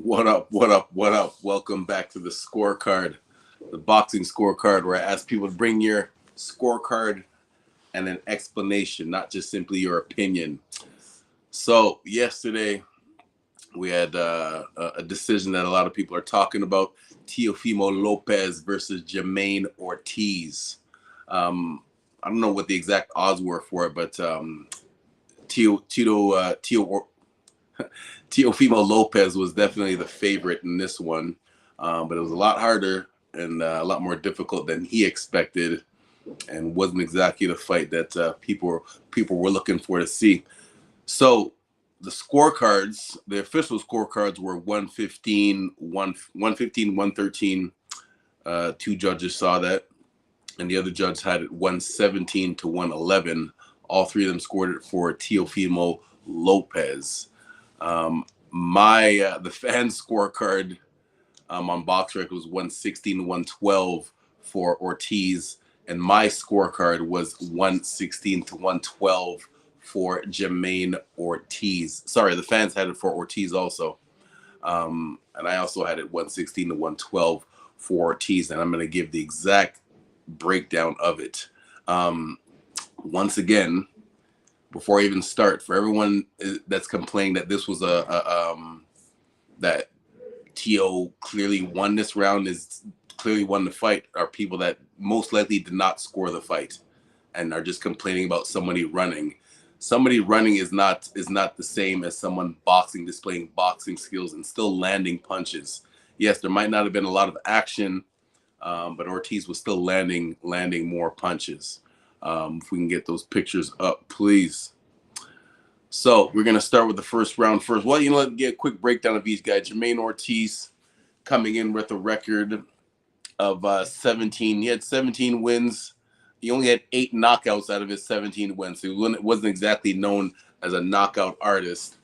What up? What up? What up? Welcome back to the scorecard, the boxing scorecard, where I ask people to bring your scorecard and an explanation, not just simply your opinion. So, yesterday we had a decision that a lot of people are talking about: Teofimo Lopez versus Jamaine Ortiz. I don't know what the exact odds were for it, but Teofimo Lopez was definitely the favorite in this one, but it was a lot harder and a lot more difficult than he expected, and wasn't exactly the fight that people were looking for to see. So the scorecards, the official scorecards were 115, 115, 113. Two judges saw that, and the other judge had it 117 to 111. All three of them scored it for Teofimo Lopez. The fan scorecard on BoxRec was 116 112 for Ortiz, and my scorecard was 116 to 112 for Jamaine Ortiz. Sorry, the fans had it for Ortiz also, and I also had it 116 to 112 for Ortiz, and I'm going to give the exact breakdown of it. Once again, before I even start, for everyone that's complaining that this was that Teo clearly won this round, is clearly won the fight, are people that most likely did not score the fight and are just complaining about somebody running. Somebody running is not the same as someone displaying boxing skills and still landing punches. Yes, there might not have been a lot of action, but Ortiz was still landing more punches. If we can get those pictures up, please. So we're going to start with the first round first. Well, let's get a quick breakdown of each guy. Jamaine Ortiz coming in with a record of 17. He had 17 wins. He only had 8 knockouts out of his 17 wins. So he wasn't exactly known as a knockout artist.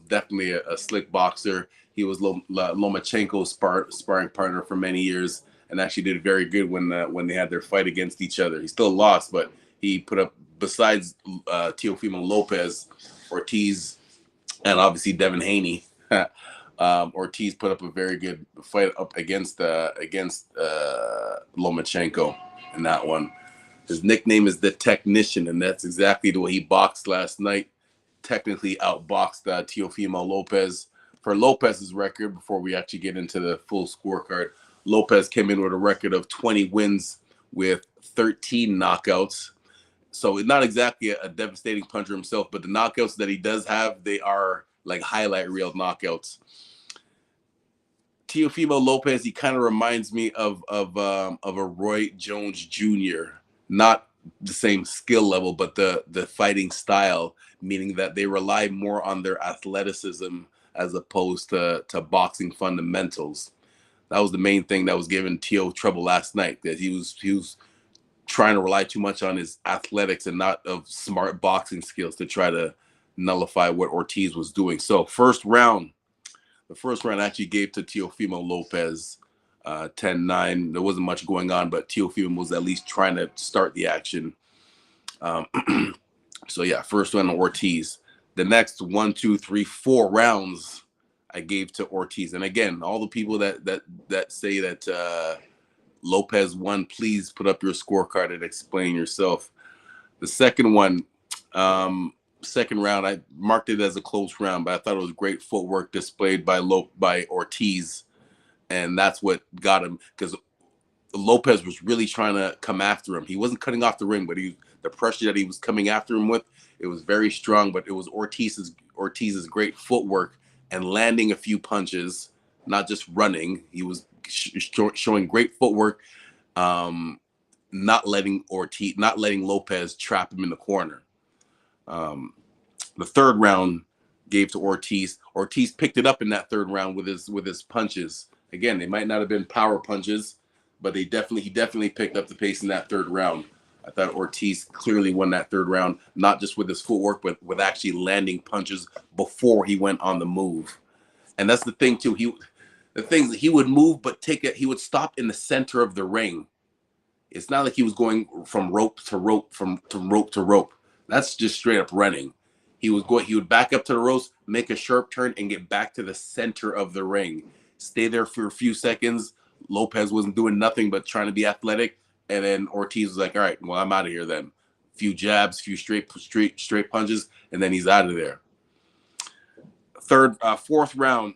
Definitely a slick boxer. He was Lomachenko's sparring partner for many years, and actually did very good when they had their fight against each other. He still lost, but he put up, besides Teofimo Lopez, Ortiz, and obviously Devin Haney, Ortiz put up a very good fight up against Lomachenko in that one. His nickname is the Technician, and that's exactly the way he boxed last night. Technically outboxed Teofimo Lopez. For Lopez's record, before we actually get into the full scorecard, Lopez came in with a record of 20 wins with 13 knockouts. So not exactly a devastating puncher himself, but the knockouts that he does have, they are like highlight reel knockouts. Teofimo Lopez, he kind of reminds me of a Roy Jones Jr. Not the same skill level, but the fighting style, meaning that they rely more on their athleticism as opposed to boxing fundamentals. That was the main thing that was giving Teo trouble last night, that he was trying to rely too much on his athletics and not of smart boxing skills to try to nullify what Ortiz was doing. So the first round actually gave to Teofimo Lopez 10-9. There wasn't much going on, but Teofimo was at least trying to start the action. So yeah, first round Ortiz. The next 1, 2, 3, 4 rounds I gave to Ortiz. And again, all the people that say that Lopez won, please put up your scorecard and explain yourself. The second one, second round, I marked it as a close round, but I thought it was great footwork displayed by Ortiz, and that's what got him, because Lopez was really trying to come after him. He wasn't cutting off the ring, but the pressure that he was coming after him with, it was very strong. But it was Ortiz's great footwork and landing a few punches, not just running. He was showing great footwork, not letting Lopez trap him in the corner. The third round gave to Ortiz. Ortiz picked it up in that third round with his punches. Again, they might not have been power punches, but he definitely picked up the pace in that third round. I thought Ortiz clearly won that third round, not just with his footwork, but with actually landing punches before he went on the move. And that's the thing too. He would move, but he would stop in the center of the ring. It's not like he was going from rope to rope, from rope to rope. That's just straight up running. He would back up to the ropes, make a sharp turn, and get back to the center of the ring. Stay there for a few seconds. Lopez wasn't doing nothing but trying to be athletic, and then Ortiz was like, "All right, well, I'm out of here then." Few jabs, few straight punches, and then he's out of there. Fourth round.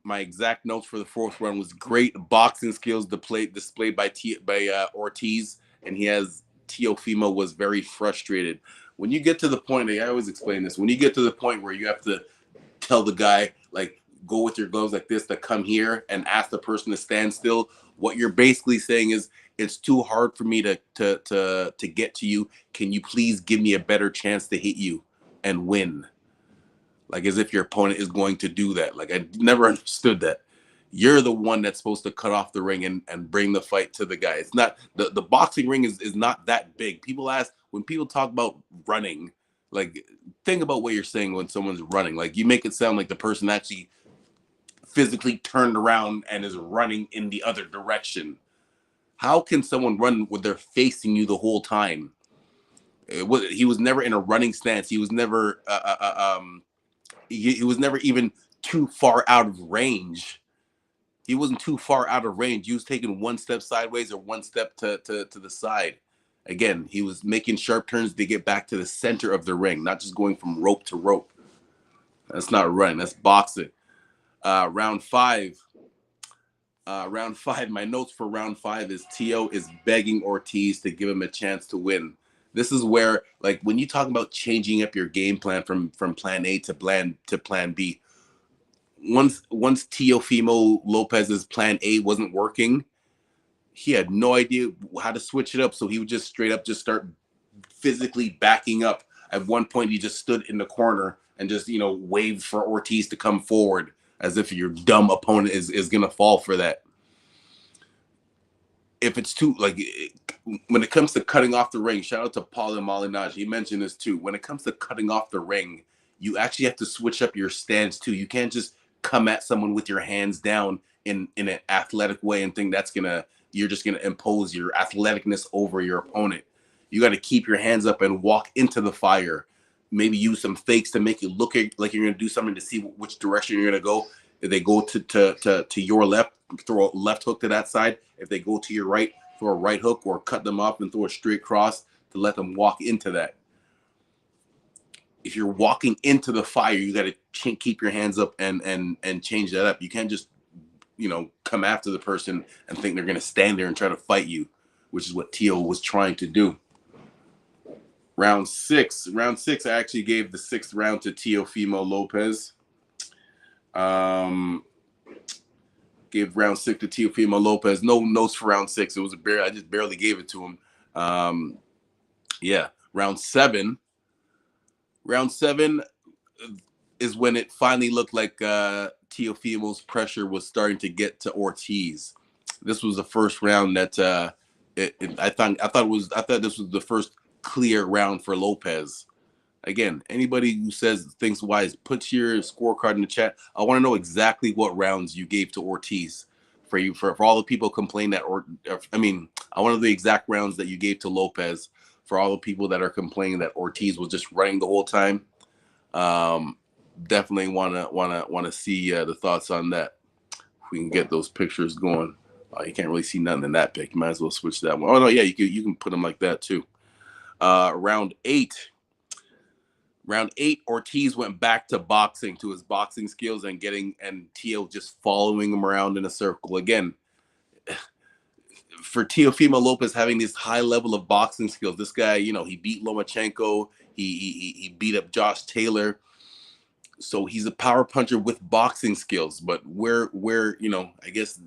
My exact notes for the fourth round was great boxing skills displayed by Ortiz, and Teofimo was very frustrated. When you get to the point, I always explain this, when you get to the point where you have to tell the guy, like, go with your gloves like this, to come here and ask the person to stand still, what you're basically saying is, it's too hard for me to get to you. Can you please give me a better chance to hit you and win? Like, as if your opponent is going to do that. Like, I never understood that. You're the one that's supposed to cut off the ring and bring the fight to the guy. It's not, the boxing ring is not that big. People ask, when people talk about running, like, think about what you're saying when someone's running. Like, you make it sound like the person actually physically turned around and is running in the other direction. How can someone run when they're facing you the whole time? He was never in a running stance. He was never he was never even too far out of range. He wasn't too far out of range. He was taking one step sideways or one step to the side. Again, he was making sharp turns to get back to the center of the ring, not just going from rope to rope. That's not running. That's boxing. Round five. My notes for round five is Teo is begging Ortiz to give him a chance to win. This is where, like, when you talk about changing up your game plan from plan A to plan B, once Teofimo Lopez's plan A wasn't working, he had no idea how to switch it up. So he would just straight up just start physically backing up. At one point, he just stood in the corner and just, waved for Ortiz to come forward, as if your dumb opponent is going to fall for that. If it's too, like, when it comes to cutting off the ring, shout out to Paul and Malinaj. He mentioned this too. When it comes to cutting off the ring, you actually have to switch up your stance too. You can't just come at someone with your hands down in an athletic way and think you're just gonna impose your athleticness over your opponent. You got to keep your hands up and walk into the fire. Maybe use some fakes to make you look like you're gonna do something to see which direction you're gonna go. If they go to your left, throw a left hook to that side. If they go to your right, throw a right hook, or cut them off and throw a straight cross to let them walk into that. If you're walking into the fire, you got to keep your hands up and change that up. You can't just, come after the person and think they're going to stand there and try to fight you, which is what Teo was trying to do. Round six, I actually gave the sixth round to Teofimo Lopez. Gave round 6 to Teofimo Lopez. No notes for round 6. It was I just barely gave it to him. Round 7. Round 7 is when it finally looked like Teofimo's pressure was starting to get to Ortiz. This was the first round that I thought this was the first clear round for Lopez. Again, anybody who thinks wise, put your scorecard in the chat. I want to know exactly what rounds you gave to Ortiz. For all the people complaining that, I want to know the exact rounds that you gave to Lopez. For all the people that are complaining that Ortiz was just running the whole time, definitely wanna see the thoughts on that. If we can get those pictures going. Oh, you can't really see nothing in that pic. You might as well switch that one. Oh no, yeah, you can put them like that too. Round 8. Round 8, Ortiz went back to boxing, to his boxing skills, and Teo just following him around in a circle. Again, for Teofimo Lopez having this high level of boxing skills, this guy, he beat Lomachenko, he beat up Josh Taylor, so he's a power puncher with boxing skills. But where I guess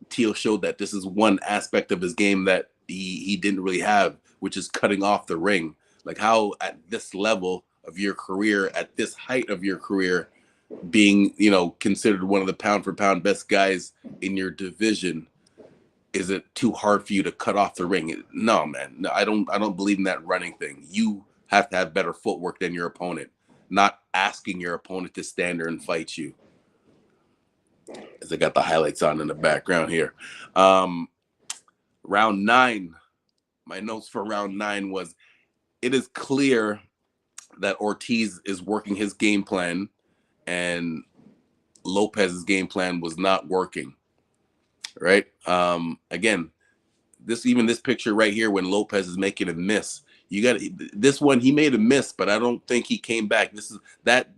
Teo showed that this is one aspect of his game that he didn't really have, which is cutting off the ring. Like, how at this level of your career, at this height of your career, being, considered one of the pound for pound best guys in your division, is it too hard for you to cut off the ring? No, man. No, I don't believe in that running thing. You have to have better footwork than your opponent, not asking your opponent to stand there and fight you. As I got the highlights on in the background here. Round 9. My notes for round 9 was, it is clear that Ortiz is working his game plan and Lopez's game plan was not working, right? Again, this picture right here when Lopez is making a miss. You got this one. He made a miss, but I don't think he came back. This is that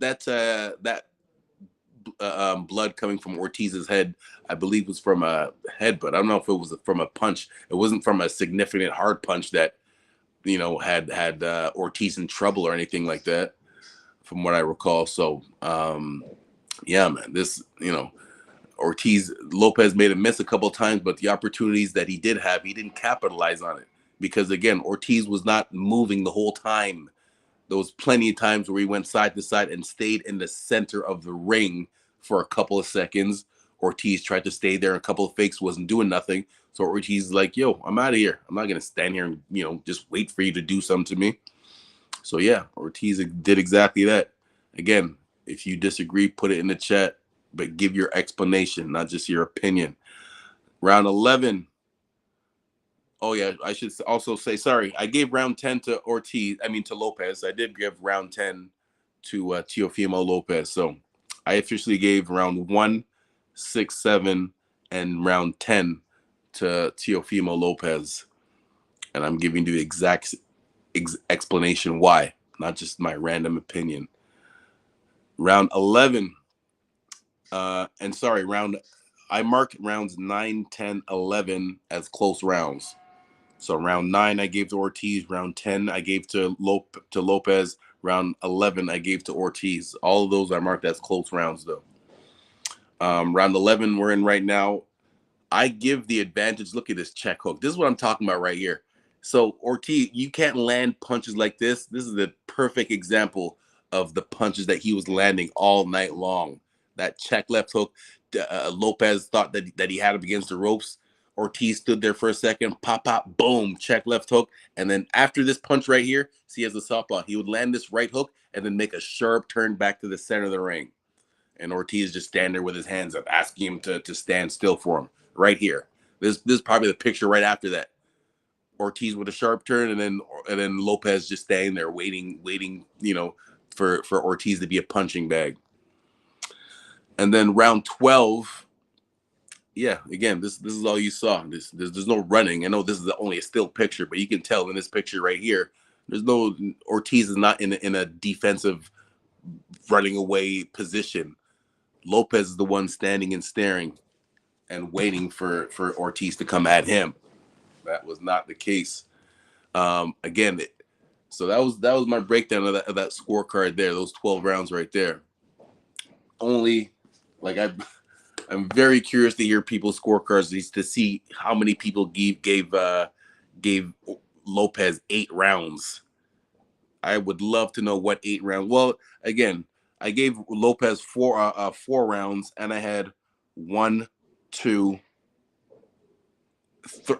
blood coming from Ortiz's head. I believe was from a headbutt. I don't know if it was from a punch. It wasn't from a significant hard punch that had Ortiz in trouble or anything like that, from what I recall. So yeah, man, this Lopez made a miss a couple of times, but the opportunities that he did have, he didn't capitalize on it because again, Ortiz was not moving the whole time. There was plenty of times where he went side to side and stayed in the center of the ring for a couple of seconds. Ortiz tried to stay there. A couple of fakes, wasn't doing nothing. So Ortiz is like, yo, I'm out of here. I'm not going to stand here and, just wait for you to do something to me. So yeah, Ortiz did exactly that. Again, if you disagree, put it in the chat, but give your explanation, not just your opinion. Round 11. Oh yeah, I should also say, sorry, I gave round 10 to to Lopez. I did give round 10 to Teofimo Lopez. So I officially gave round 1, 6, 7, and round 10 to Teofimo Lopez. And I'm giving you the exact explanation why, not just my random opinion. Round 11, I marked rounds 9, 10, 11 as close rounds. So round 9 I gave to Ortiz, round 10 I gave to Lopez, round 11 I gave to Ortiz. All of those are marked as close rounds though. Round 11 we're in right now. I give the advantage. Look at this check hook. This is what I'm talking about right here. So Ortiz, you can't land punches like this. This is the perfect example of the punches that he was landing all night long. That check left hook. Lopez thought that he had him against the ropes. Ortiz stood there for a second, pop, boom, check left hook. And then after this punch right here, see, as a southpaw, he would land this right hook and then make a sharp turn back to the center of the ring. And Ortiz just stand there with his hands up, asking him to stand still for him right here. This is probably the picture right after that. Ortiz with a sharp turn, and then Lopez just standing there waiting, for Ortiz to be a punching bag. And then round 12. Yeah, again, this is all you saw. There's no running. I know this is only a still picture, but you can tell in this picture right here, Ortiz is not in a defensive running away position. Lopez is the one standing and staring and waiting for Ortiz to come at him. That was not the case. Again, so that was my breakdown of that scorecard there. Those 12 rounds right there. Only, like I'm very curious to hear people's scorecards to see how many people gave Lopez 8 rounds. I would love to know what 8 rounds. Well, again, I gave Lopez 4 rounds, and I had 1, 2.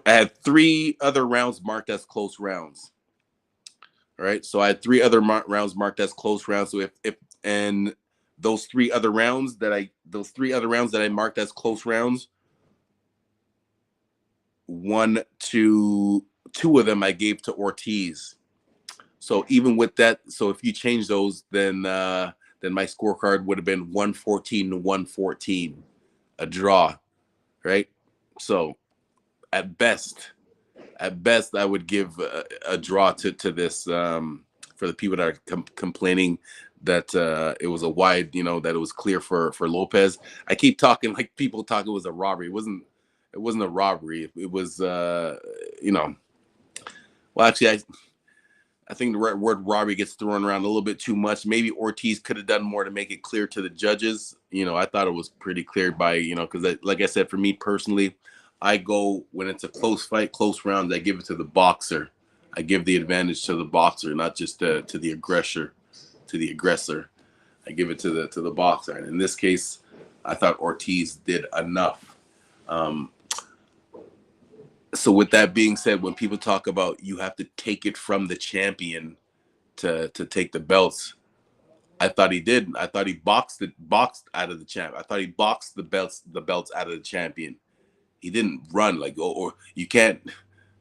I had 3 other rounds marked as close rounds. All right, so I had 3 other rounds marked as close rounds. So if those 3 other rounds that I marked as close rounds, 1, 2 of them I gave to Ortiz. So even with that, so if you change those, then my scorecard would have been 114 to 114, a draw, right? So at best, I would give a draw to this for the people that are complaining that it was a wide, that it was clear for Lopez. I keep talking like people talk it was a robbery. It wasn't a robbery. It was, well, actually, I think the word robbery gets thrown around a little bit too much. Maybe Ortiz could have done more to make it clear to the judges. I thought it was pretty clear by, because like I said, for me personally, I go when it's a close fight, close rounds, I give it to the boxer. I give the advantage to the boxer, not just to the aggressor. I give it to the boxer. And in this case, I thought Ortiz did enough. So with that being said, when people talk about you have to take it from the champion to take the belts, I thought he did. I thought he boxed out of the champ. I thought he boxed the belts out of the champion. He didn't run or you can't.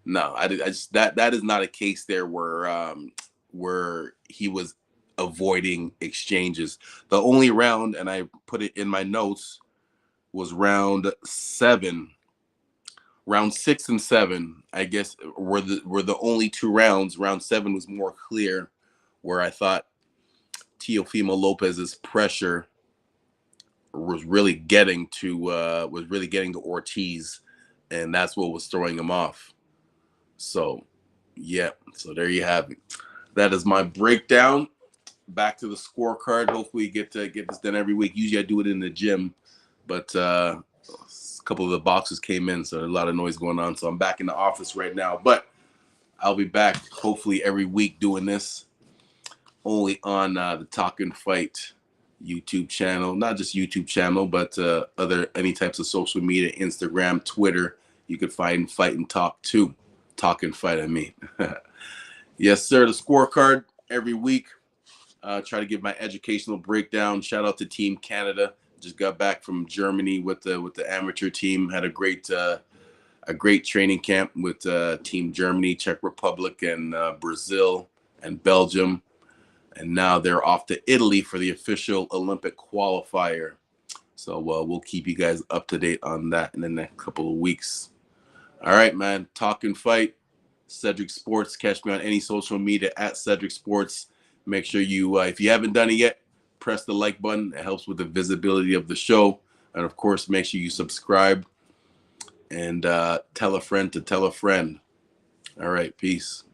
No, I just that is not a case there where he was avoiding exchanges. The only round, and I put it in my notes, was round 7. Round 6 and 7, I guess, were the only 2 rounds. Round 7 was more clear, where I thought Teofimo Lopez's pressure was really getting to Ortiz, and that's what was throwing him off. So, yeah. So there you have it. That is my breakdown. Back to the scorecard. Hopefully, get this done every week. Usually, I do it in the gym, but a couple of the boxes came in, so a lot of noise going on. So I'm back in the office right now, but I'll be back hopefully every week doing this, only on the Talk and Fight YouTube channel. Not just YouTube channel, but any types of social media, Instagram, Twitter. You could find Fight and Talk too. Talk and Fight, I mean. Yes, sir. The scorecard every week. Try to give my educational breakdown. Shout out to Team Canada. Just got back from Germany with the amateur team. Had a great training camp with Team Germany, Czech Republic, and Brazil and Belgium. And now they're off to Italy for the official Olympic qualifier. So we'll keep you guys up to date on that in the next couple of weeks. All right, man. Talk and Fight. Cedric Sports. Catch me on any social media at Cedric Sports. Make sure you, if you haven't done it yet, press the like button. It helps with the visibility of the show. And, of course, make sure you subscribe and tell a friend to tell a friend. All right. Peace.